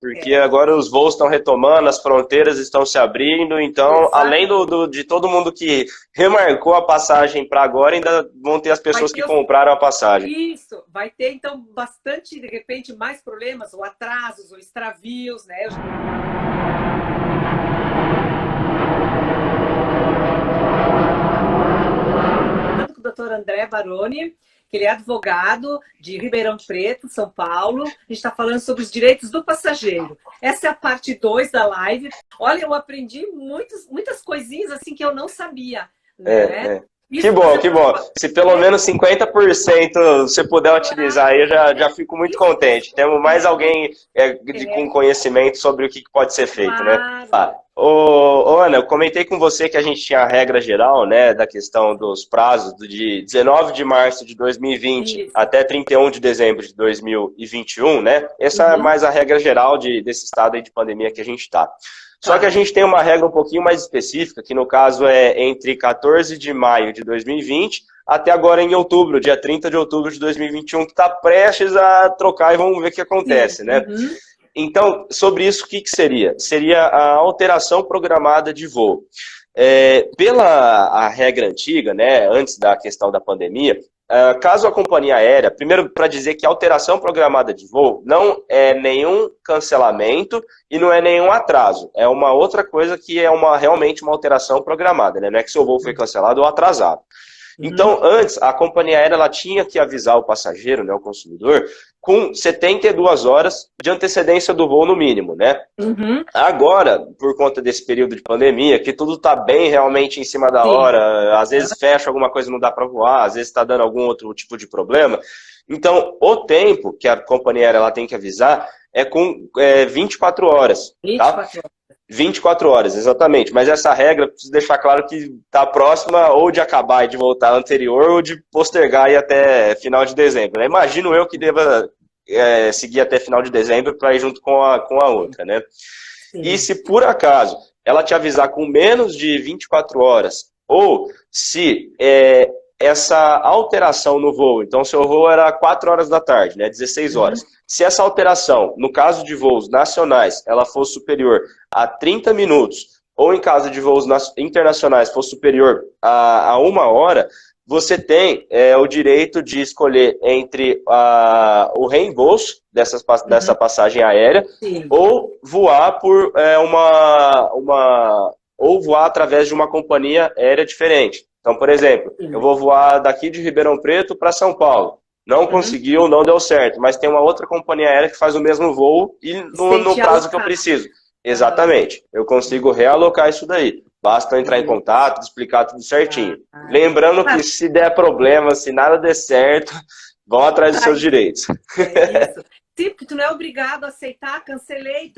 Porque agora os voos estão retomando, as fronteiras estão se abrindo, então, além de todo mundo que remarcou a passagem para agora, ainda vão ter as pessoas que compraram a passagem. Isso, vai ter, então, bastante, de repente, mais problemas, ou atrasos, ou extravios, né? Com o doutor André Baroni, que ele é advogado de Ribeirão Preto, São Paulo. A gente está falando sobre os direitos do passageiro. Essa é a parte 2 da live. Olha, eu aprendi muitas coisinhas assim que eu não sabia. Né? Que bom, que bom. Se pelo menos 50% você puder utilizar aí, eu já fico muito contente. Temos mais alguém com conhecimento sobre o que pode ser feito, né? Ana, eu comentei com você que a gente tinha a regra geral, né, da questão dos prazos de 19 de março de 2020 até 31 de dezembro de 2021, né? Essa é mais a regra geral desse estado aí de pandemia que a gente está. Só que a gente tem uma regra um pouquinho mais específica, que no caso é entre 14 de maio de 2020 até agora em outubro, dia 30 de outubro de 2021, que está prestes a trocar e vamos ver o que acontece, né? Então, sobre isso, o que seria? Seria a alteração programada de voo. Pela a regra antiga, né, antes da questão da pandemia, caso a companhia aérea, primeiro para dizer que a alteração programada de voo não é nenhum cancelamento e não é nenhum atraso, é uma outra coisa que é realmente uma alteração programada, né? Não é que seu voo foi cancelado ou atrasado. Então, antes, a companhia aérea ela tinha que avisar o passageiro, né, o consumidor, com 72 horas de antecedência do voo no mínimo, né? Agora, por conta desse período de pandemia, que tudo está bem realmente em cima da hora, às vezes fecha alguma coisa e não dá para voar, às vezes está dando algum outro tipo de problema. Então, o tempo que a companhia aérea ela tem que avisar é com 24 horas. 24 horas, exatamente. Mas essa regra, preciso deixar claro que está próxima ou de acabar e de voltar ao anterior ou de postergar aí até final de dezembro. Imagino eu que deva seguir até final de dezembro para ir junto com a outra, né? E se por acaso ela te avisar com menos de 24 horas ou se essa alteração no voo, então seu voo era 4 horas da tarde, né, 16 horas. Se essa alteração, no caso de voos nacionais, ela for superior a 30 minutos, ou em caso de voos internacionais for superior a 1 hora, você tem o direito de escolher entre o reembolso dessa passagem aérea ou voar por ou voar através de uma companhia aérea diferente. Então, por exemplo, eu vou voar daqui de Ribeirão Preto para São Paulo. Não conseguiu, não deu certo, mas tem uma outra companhia aérea que faz o mesmo voo e no prazo que eu preciso. Exatamente. Eu consigo realocar isso daí. Basta entrar em contato, explicar tudo certinho. Lembrando que se der problema, se nada der certo, vão atrás dos seus direitos. Isso. Sim, porque tu não é obrigado a aceitar, cancelei,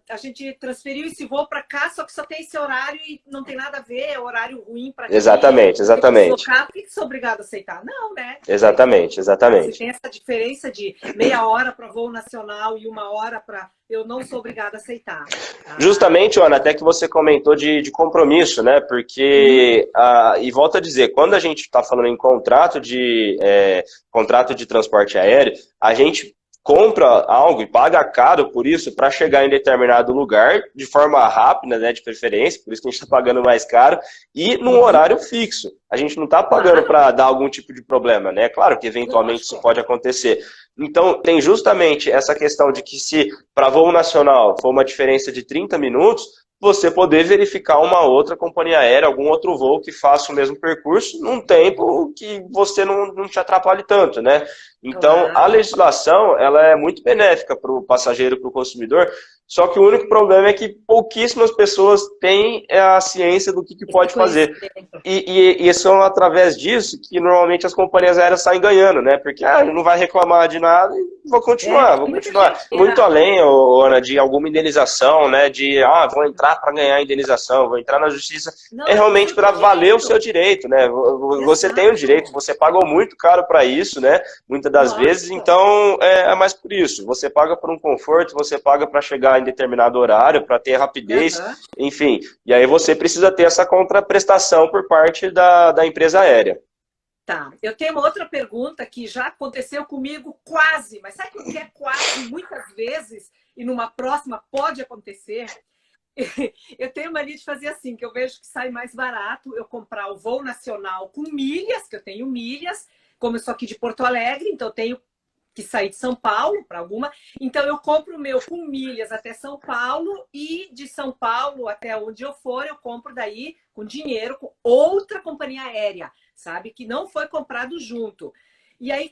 a gente transferiu esse voo para cá, só que só tem esse horário e não tem nada a ver, é horário ruim para ti. Exatamente. Por que sou obrigado a aceitar? Não, né? Exatamente. Se tem essa diferença de meia hora para voo nacional e 1 hora para... Eu não sou obrigada a aceitar. Justamente, Ana, até que você comentou de compromisso, né? Porque, e volto a dizer, quando a gente está falando em contrato de transporte aéreo, a gente compra algo e paga caro por isso para chegar em determinado lugar de forma rápida, né, de preferência, por isso que a gente está pagando mais caro, e num horário fixo. A gente não está pagando para dar algum tipo de problema, né? Claro que eventualmente isso pode acontecer. Então, tem justamente essa questão de que se para voo nacional for uma diferença de 30 minutos, você poder verificar uma outra companhia aérea, algum outro voo que faça o mesmo percurso num tempo que você não te atrapalhe tanto, né? Então, a legislação, ela é muito benéfica para o passageiro, para o consumidor, só que o único problema é que pouquíssimas pessoas têm a ciência do que pode fazer. E são através disso que normalmente as companhias aéreas saem ganhando, né? Porque não vai reclamar de nada e vou continuar. Muito além, Ana, de alguma indenização, né? De, vou entrar para ganhar indenização, vou entrar na justiça. É realmente para valer o seu direito, né? Você tem o direito, você pagou muito caro para isso, né? Muitas das vezes, então é mais por isso. Você paga por um conforto, você paga para chegar em determinado horário, para ter rapidez, enfim. E aí você precisa ter essa contraprestação por parte da empresa aérea. Tá, eu tenho uma outra pergunta que já aconteceu comigo quase, mas sabe o que é quase? Muitas vezes e numa próxima pode acontecer, eu tenho mania de fazer assim, que eu vejo que sai mais barato eu comprar o voo nacional com milhas, que eu tenho milhas, como eu sou aqui de Porto Alegre, então eu tenho que sair de São Paulo para alguma, então eu compro o meu com milhas até São Paulo e de São Paulo até onde eu for, eu compro daí com dinheiro com outra companhia aérea, sabe? Que não foi comprado junto. E aí,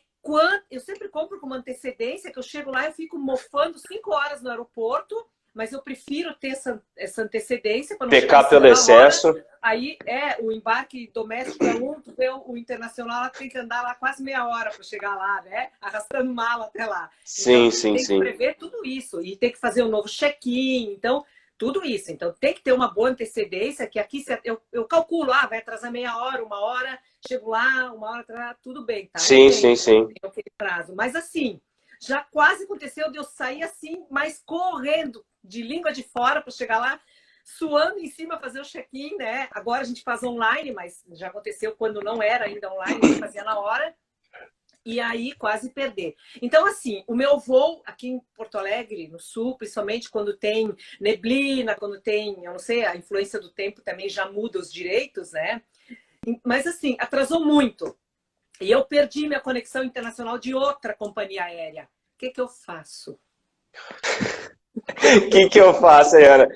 eu sempre compro com uma antecedência, que eu chego lá e eu fico mofando 5 horas no aeroporto, mas eu prefiro ter essa antecedência para não pecar chegar pelo excesso. Aí o embarque doméstico é tu vê o internacional, ela tem que andar lá quase meia hora para chegar lá, né? Arrastando mala até lá. Sim, então, sim, tem sim. que prever tudo isso e tem que fazer um novo check-in, então tudo isso. Então tem que ter uma boa antecedência, que aqui eu calculo, vai atrasar meia hora, 1 hora, chego lá, 1 hora atrás, tudo bem, tá? Sim, sim, sim. Tem aquele prazo. Mas assim, já quase aconteceu de eu sair assim, mas correndo de língua de fora para chegar lá, suando em cima, fazer o check-in, né? Agora a gente faz online, mas já aconteceu quando não era ainda online, a gente fazia na hora. E aí quase perder. Então, assim, o meu voo aqui em Porto Alegre, no sul, principalmente quando tem neblina, quando tem, eu não sei, a influência do tempo também já muda os direitos, né? Mas, assim, atrasou muito. E eu perdi minha conexão internacional de outra companhia aérea. O que eu faço? O que eu faço, Ana?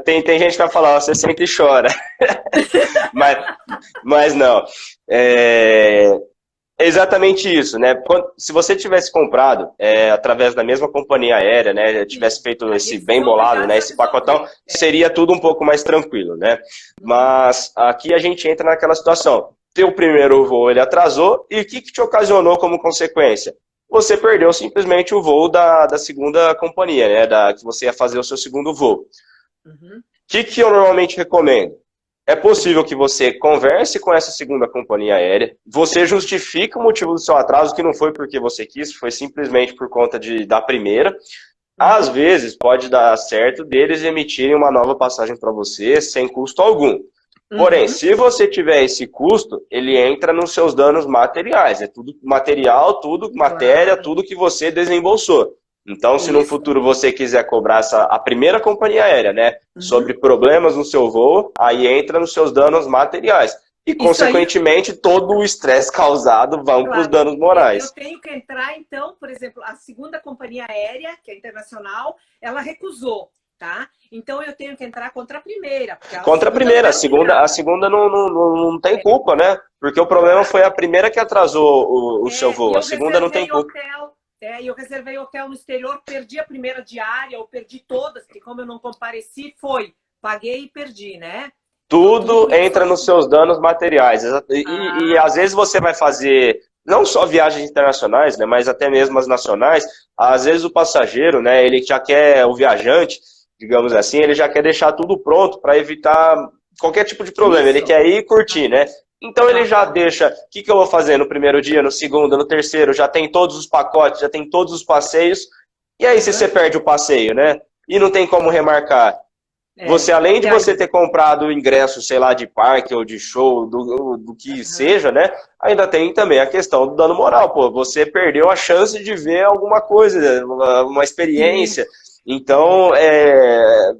Tem gente que vai falar, você sente e chora. mas não. É exatamente isso, né? Se você tivesse comprado através da mesma companhia aérea, né? Tivesse feito esse bem bolado, né? Esse pacotão, seria tudo um pouco mais tranquilo, né? Mas aqui a gente entra naquela situação. Teu primeiro voo, ele atrasou, e o que te ocasionou como consequência? Você perdeu simplesmente o voo da segunda companhia, né? Que você ia fazer o seu segundo voo. O que eu normalmente recomendo? É possível que você converse com essa segunda companhia aérea, você justifica o motivo do seu atraso, que não foi porque você quis, foi simplesmente por conta da primeira. Às vezes pode dar certo deles emitirem uma nova passagem para você sem custo algum. Porém, se você tiver esse custo, ele entra nos seus danos materiais. É tudo material, tudo matéria, tudo que você desembolsou. Então, se no futuro você quiser cobrar a primeira companhia aérea, né, sobre problemas no seu voo, aí entra nos seus danos materiais. E, consequentemente, todo o estresse causado vão para os danos morais. Eu tenho que entrar, então, por exemplo, a segunda companhia aérea, que é internacional, ela recusou, tá? Então, eu tenho que entrar contra a primeira. Contra a primeira. A segunda não tem culpa, né? Porque o problema foi a primeira que atrasou o seu voo. A segunda não tem culpa. E eu reservei hotel no exterior, perdi a primeira diária, ou perdi todas, porque como eu não compareci, paguei e perdi, né? Tudo entra nos seus danos materiais. E às vezes você vai fazer, não só viagens internacionais, né, mas até mesmo as nacionais, às vezes o passageiro, né, ele já quer, o viajante, digamos assim, ele já quer deixar tudo pronto para evitar qualquer tipo de problema. Ele quer ir e curtir, né? Então ele já deixa, o que eu vou fazer no primeiro dia, no segundo, no terceiro, já tem todos os pacotes, já tem todos os passeios, e aí se você perde o passeio, né? E não tem como remarcar. Você, além de você ter comprado o ingresso, sei lá, de parque ou de show, do que seja, né? Ainda tem também a questão do dano moral, pô. Você perdeu a chance de ver alguma coisa, uma experiência. Então,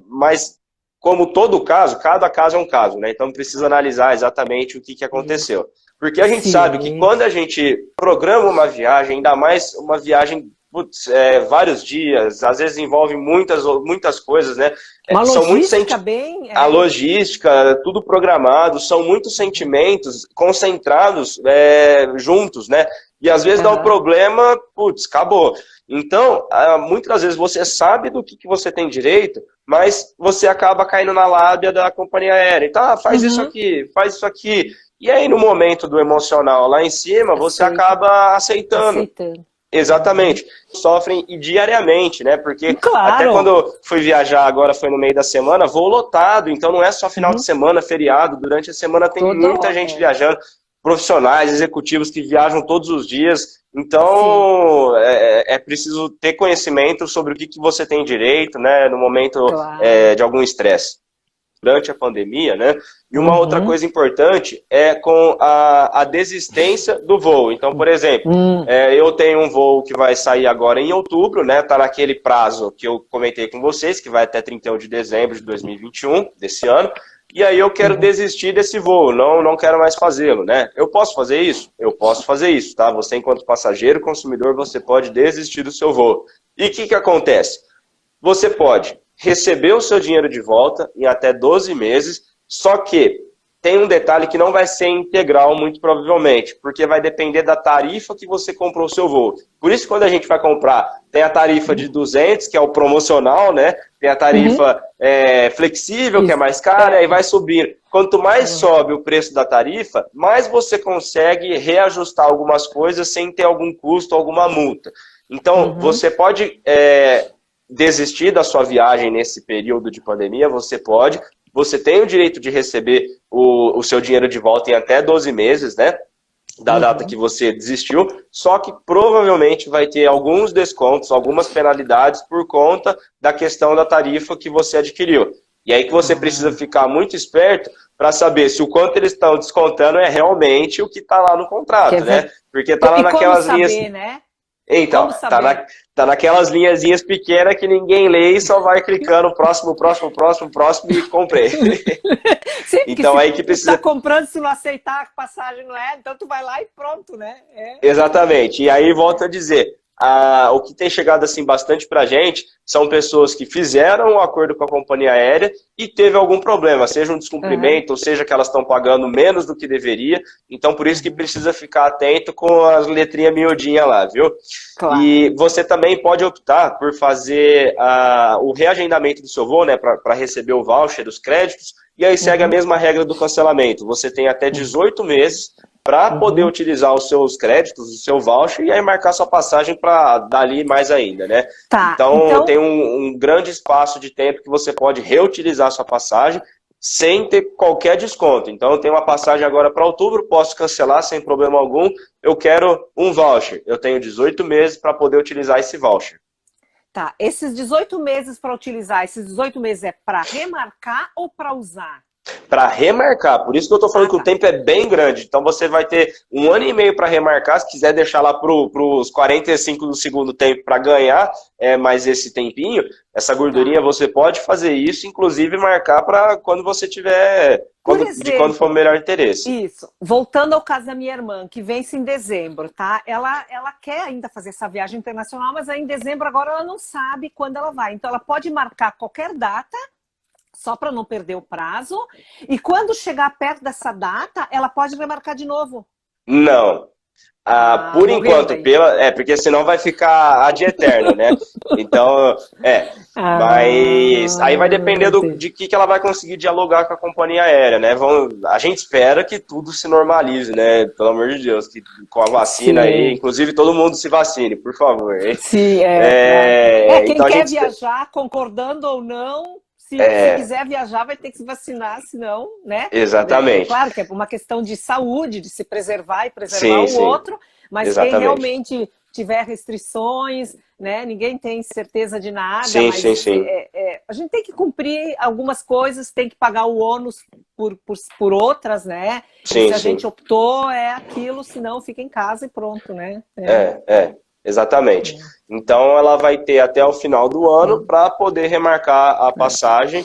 mas... Como todo caso, cada caso é um caso, né? Então precisa analisar exatamente o que aconteceu. Porque a gente sabe que quando a gente programa uma viagem, ainda mais uma viagem, vários dias, às vezes envolve muitas coisas, né? Uma logística bem... A logística, tudo programado, são muitos sentimentos concentrados juntos, né? E às vezes dá um problema, acabou. Então, muitas vezes você sabe do que você tem direito, mas você acaba caindo na lábia da companhia aérea. Então, faz isso aqui, faz isso aqui. E aí, no momento do emocional lá em cima, você acaba aceitando. Exatamente. Sofrem diariamente, né? Porque até quando eu fui viajar agora, foi no meio da semana, voo lotado. Então, não é só final de semana, feriado. Durante a semana tem muita gente viajando. Profissionais, executivos que viajam todos os dias. Então, é preciso ter conhecimento sobre o que você tem direito, né, no momento de algum estresse. durante a pandemia, né? E uma outra coisa importante é com a desistência do voo. Então, por exemplo, eu tenho um voo que vai sair agora em outubro, né? Tá naquele prazo que eu comentei com vocês, que vai até 31 de dezembro de 2021, desse ano. E aí eu quero desistir desse voo, não quero mais fazê-lo, né? Eu posso fazer isso? Eu posso fazer isso, tá? Você, enquanto passageiro, consumidor, você pode desistir do seu voo. E o que acontece? Você pode receber o seu dinheiro de volta em até 12 meses, só que tem um detalhe que não vai ser integral, muito provavelmente, porque vai depender da tarifa que você comprou o seu voo. Por isso, quando a gente vai comprar, tem a tarifa de 200, que é o promocional, né? Tem a tarifa flexível, que é mais cara, e vai subir. Quanto mais sobe o preço da tarifa, mais você consegue reajustar algumas coisas sem ter algum custo, alguma multa. Então, você pode desistir da sua viagem nesse período de pandemia, você pode. Você tem o direito de receber o seu dinheiro de volta em até 12 meses, né? Da data que você desistiu, só que provavelmente vai ter alguns descontos, algumas penalidades por conta da questão da tarifa que você adquiriu. E aí que você precisa ficar muito esperto para saber se o quanto eles estão descontando é realmente o que está lá no contrato, né? Porque está lá naquelas linhas... Né? Então, tá naquelas linhazinhas pequenas que ninguém lê e só vai clicando próximo e comprei. Sim, então aí que precisa... Tá comprando, se não aceitar a passagem, não é? Então tu vai lá e pronto, né? Exatamente. E aí volto a dizer, o que tem chegado assim bastante pra gente são pessoas que fizeram um acordo com a companhia aérea e teve algum problema, seja um descumprimento, ou seja que elas estão pagando menos do que deveria. Então por isso que precisa ficar atento com as letrinhas miudinhas lá, viu? Claro. E você também pode optar por fazer o reagendamento do seu voo, né, para receber o voucher, os créditos, e aí segue a mesma regra do cancelamento. Você tem até 18 meses para poder utilizar os seus créditos, o seu voucher, e aí marcar sua passagem para dali mais ainda, né? Tá, então tem um grande espaço de tempo que você pode reutilizar sua passagem sem ter qualquer desconto. Então eu tenho uma passagem agora para outubro, posso cancelar sem problema algum, eu quero um voucher. Eu tenho 18 meses para poder utilizar esse voucher. Tá, esses 18 meses para utilizar, esses 18 meses é para remarcar ou para usar? Para remarcar, por isso que eu estou falando que o tempo é bem grande. Então você vai ter 1 ano e meio para remarcar, se quiser deixar lá para os 45 do segundo tempo para ganhar mais esse tempinho, essa gordurinha, você pode fazer isso, inclusive marcar para quando você tiver, de quando for o melhor interesse. Isso, voltando ao caso da minha irmã, que vence em dezembro, tá? Ela quer ainda fazer essa viagem internacional, mas aí em dezembro agora ela não sabe quando ela vai. Então ela pode marcar qualquer data, só para não perder o prazo. E quando chegar perto dessa data, ela pode remarcar de novo? Não. Por enquanto, porque senão vai ficar ad eterno, né? Então, mas aí vai depender de que ela vai conseguir dialogar com a companhia aérea, né? A gente espera que tudo se normalize, né? Pelo amor de Deus, que com a vacina aí, inclusive todo mundo se vacine, por favor. Hein? Sim, quem então quer viajar, concordando ou não, se quiser viajar, vai ter que se vacinar, senão, né? Exatamente. Claro que é uma questão de saúde, de se preservar e preservar o outro, mas exatamente. Quem realmente tiver restrições, né? Ninguém tem certeza de nada, mas a gente tem que cumprir algumas coisas, tem que pagar o ônus por outras, né? Se a gente optou, é aquilo, senão fica em casa e pronto, né? Exatamente. Então ela vai ter até o final do ano para poder remarcar a passagem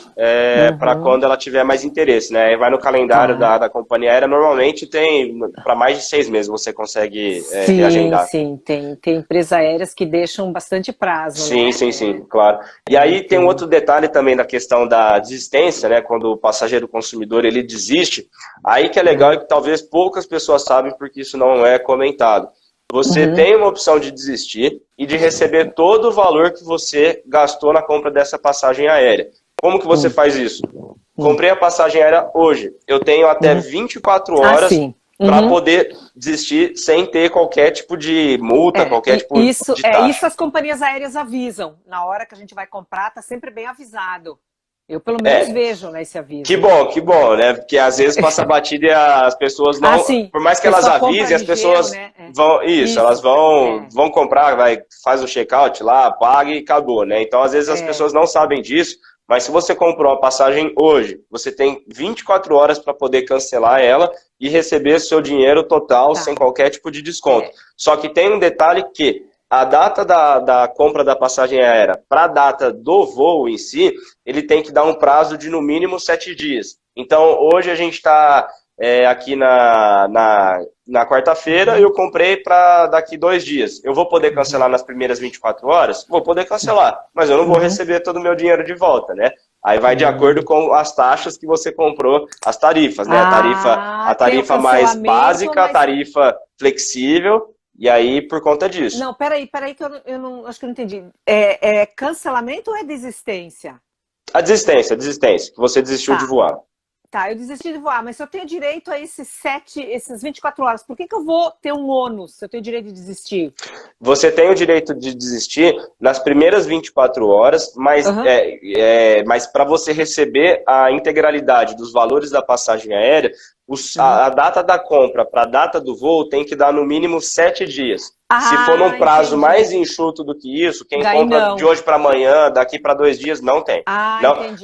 para quando ela tiver mais interesse, né? Vai no calendário da companhia aérea, normalmente tem para mais de 6 meses você consegue reagendar. Sim, tem empresas aéreas que deixam bastante prazo. Sim, claro. E aí tem um outro detalhe também da questão da desistência, né? Quando o passageiro consumidor ele desiste, aí que é legal e que talvez poucas pessoas sabem porque isso não é comentado. Você tem uma opção de desistir e de receber todo o valor que você gastou na compra dessa passagem aérea. Como que você faz isso? Comprei a passagem aérea hoje. Eu tenho até 24 horas para poder desistir sem ter qualquer tipo de multa, qualquer tipo de taxa. Isso as companhias aéreas avisam. Na hora que a gente vai comprar, tá sempre bem avisado. Eu, pelo menos, vejo, né, esse aviso. Que bom, né? Porque às vezes passa batida e as pessoas não... por mais que elas avisem, as pessoas vão... elas vão comprar, faz o check-out lá, paga e acabou, né? Então, às vezes, as pessoas não sabem disso, Mas se você comprou a passagem hoje, você tem 24 horas para poder cancelar ela e receber seu dinheiro total sem qualquer tipo de desconto. Só que tem um detalhe que a data da compra da passagem aérea para a data do voo em si, ele tem que dar um prazo de no mínimo 7 dias. Então, hoje a gente está aqui na quarta-feira e eu comprei para daqui 2 dias. Eu vou poder cancelar nas primeiras 24 horas? Vou poder cancelar, mas eu não vou receber todo o meu dinheiro de volta, né? Aí vai de acordo com as taxas que você comprou, as tarifas, né? A tarifa mais básica, a tarifa flexível. E aí, por conta disso. Não, peraí, que eu não, acho que eu não entendi. Cancelamento ou é desistência? A desistência, que você desistiu de voar. Tá, eu desisti de voar, mas se eu tenho direito a esses 24 horas, por que eu vou ter um ônus se eu tenho direito de desistir? Você tem o direito de desistir nas primeiras 24 horas, mas, mas para você receber a integralidade dos valores da passagem aérea, a data da compra para a data do voo tem que dar no mínimo 7 dias. Se for num prazo mais enxuto do que isso, quem compra de hoje para amanhã, daqui para 2 dias, não tem.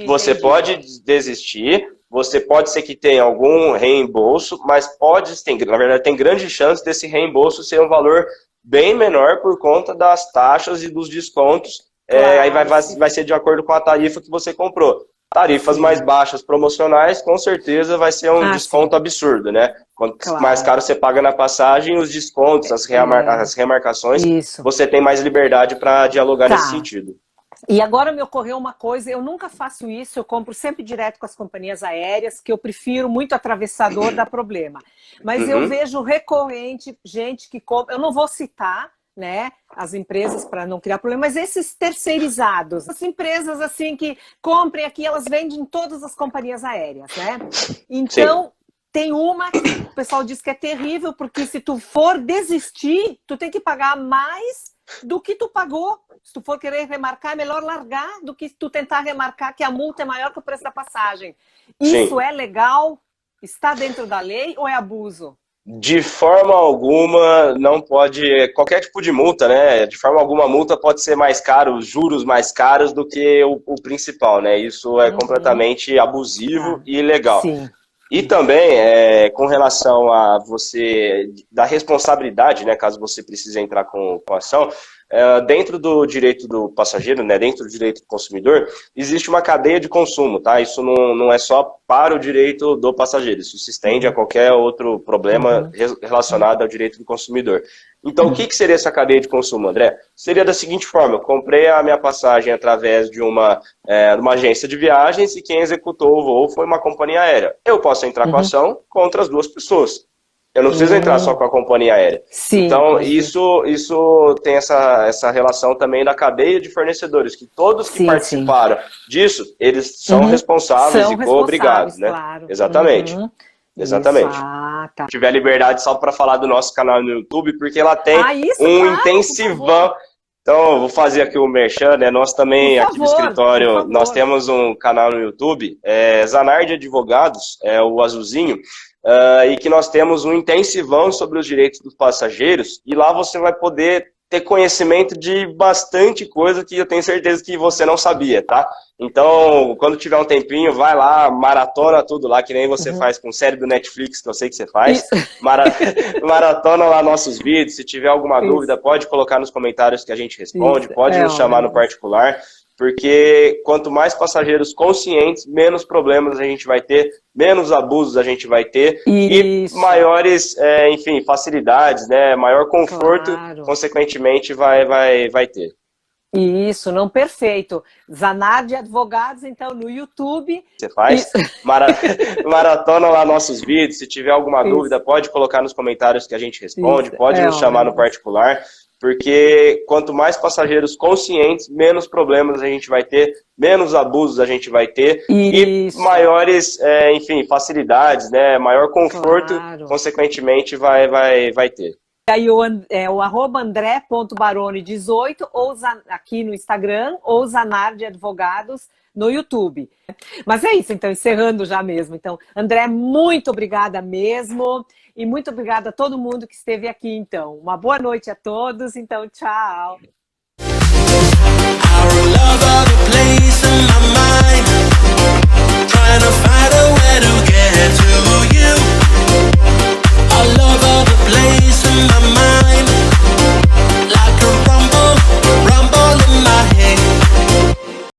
Você pode desistir. Você pode ser que tenha algum reembolso, mas na verdade tem grande chance desse reembolso ser um valor bem menor por conta das taxas e dos descontos. Aí vai ser de acordo com a tarifa que você comprou. Tarifas mais baixas promocionais, com certeza vai ser um desconto absurdo, né? Quanto mais caro você paga na passagem, os descontos, as remarcações, você tem mais liberdade para dialogar nesse sentido. E agora me ocorreu uma coisa, eu nunca faço isso, eu compro sempre direto com as companhias aéreas, que eu prefiro muito atravessador, dá problema. Mas eu vejo recorrente gente que compra, eu não vou citar, né, as empresas para não criar problema, mas esses terceirizados, as empresas assim que comprem aqui, elas vendem em todas as companhias aéreas, né? Então, tem uma que o pessoal diz que é terrível, porque se tu for desistir, tu tem que pagar mais do que tu pagou. Se tu for querer remarcar, é melhor largar do que tu tentar remarcar, que a multa é maior que o preço da passagem. Isso é legal? Está dentro da lei ou é abuso? De forma alguma, não pode... Qualquer tipo de multa, né? De forma alguma, a multa pode ser mais cara, os juros mais caros do que o principal, né? Isso é completamente abusivo e ilegal. Sim. E também, com relação a você, da responsabilidade, né, caso você precise entrar com ação, dentro do direito do passageiro, né, dentro do direito do consumidor, existe uma cadeia de consumo, tá? Isso não é só para o direito do passageiro, isso se estende a qualquer outro problema relacionado ao direito do consumidor. Então, o que seria essa cadeia de consumo, André? Seria da seguinte forma: eu comprei a minha passagem através de uma agência de viagens e quem executou o voo foi uma companhia aérea. Eu posso entrar com ação contra as duas pessoas. Eu não preciso entrar só com a companhia aérea. Então, isso tem essa relação também da cadeia de fornecedores, que todos que participaram disso, eles são responsáveis e obrigados, né? Claro. Exatamente. Exatamente. Se tiver liberdade só para falar do nosso canal no YouTube, porque lá tem intensivão. Então, eu vou fazer aqui o merchan, né? Nós também, aqui no escritório, nós temos um canal no YouTube, Zanardi Advogados, o azulzinho, e que nós temos um intensivão sobre os direitos dos passageiros, e lá você vai poder ter conhecimento de bastante coisa que eu tenho certeza que você não sabia, tá? Então, quando tiver um tempinho, vai lá, maratona tudo lá, que nem você faz com série do Netflix, que eu sei que você faz. Maratona lá nossos vídeos. Se tiver alguma dúvida, pode colocar nos comentários que a gente responde, pode nos chamar no particular, porque quanto mais passageiros conscientes, menos problemas a gente vai ter, menos abusos a gente vai ter e maiores, enfim, facilidades, né? Maior conforto, consequentemente, vai ter. Isso, não, perfeito. Zanardi Advogados, então, no YouTube. Você faz? Maratona lá nossos vídeos. Se tiver alguma dúvida, pode colocar nos comentários que a gente responde, pode nos chamar no particular, porque quanto mais passageiros conscientes, menos problemas a gente vai ter, menos abusos a gente vai ter e maiores, enfim, facilidades, né? Maior conforto, consequentemente, vai ter. Aí o @andré.barone18 ou aqui no Instagram ou Zanardi Advogados no YouTube. Mas é isso, então, encerrando já mesmo. Então, André, muito obrigada mesmo e muito obrigada a todo mundo que esteve aqui, então. Uma boa noite a todos, então, tchau.